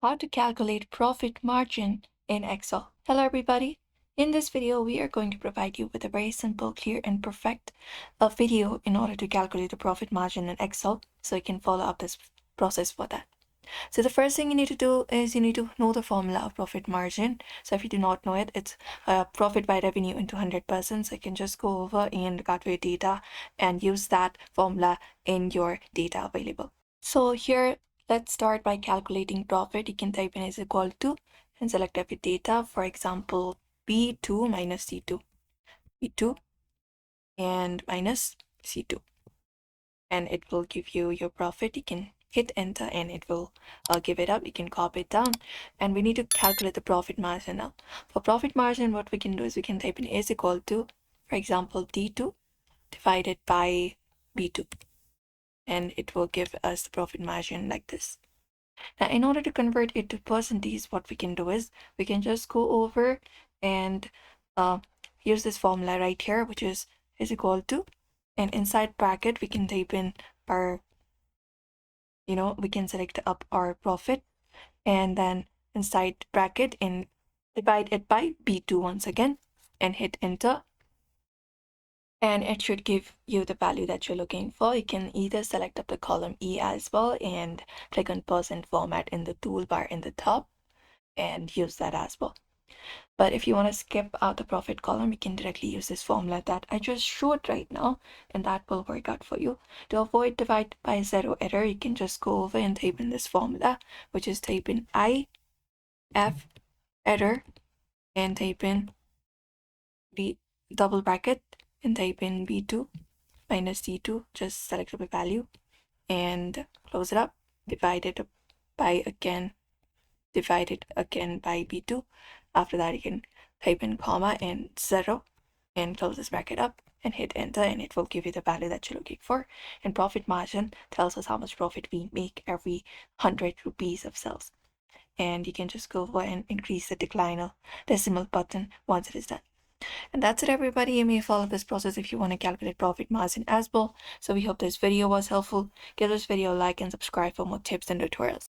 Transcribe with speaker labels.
Speaker 1: How to calculate profit margin in Excel. Hello everybody. In this video, we are going to provide you with a very simple, clear, and perfect video in order to calculate the profit margin in Excel, so you can follow up this process for that. So the first thing you need to do is you need to know the formula of profit margin. So if you do not know it, it's profit by revenue into 100%. So you can just go over and calculate data and use that formula in your data available. So here, let's start by calculating profit. You can type in is equal to and select every data. For example, B2 minus C2. B2 and minus C2. And it will give you your profit. You can hit enter and it will give it up. You can copy it down, and we need to calculate the profit margin now. For profit margin, what we can do is we can type in is equal to, for example, D2 divided by B2, and it will give us the profit margin like this. Now, in order to convert it to percentage, what we can do is we can just go over and use this formula right here, which is equal to, and inside bracket we can type in our, we can select up our profit, and then inside bracket and divide it by B2 once again and hit enter, and it should give you the value that you're looking for. You can either select up the column E as well and click on percent format in the toolbar in the top and use that as well. But if you want to skip out the profit column, you can directly use this formula that I just showed right now, and that will work out for you. To avoid divide by zero error, you can just go over and type in this formula, which is type in IF error and type in B double bracket and type in B2 minus C2, just select a value and close it up, divide it by again by B2. After that, you can type in comma and 0 and close this bracket up and hit enter, and it will give you the value that you're looking for. And profit margin tells us how much profit we make every 100 rupees of sales. And you can just go over and increase the decliner decimal button once it is done. And that's it, everybody. You may follow this process if you want to calculate profit margin as well. So we hope this video was helpful. Give this video a like and subscribe for more tips and tutorials.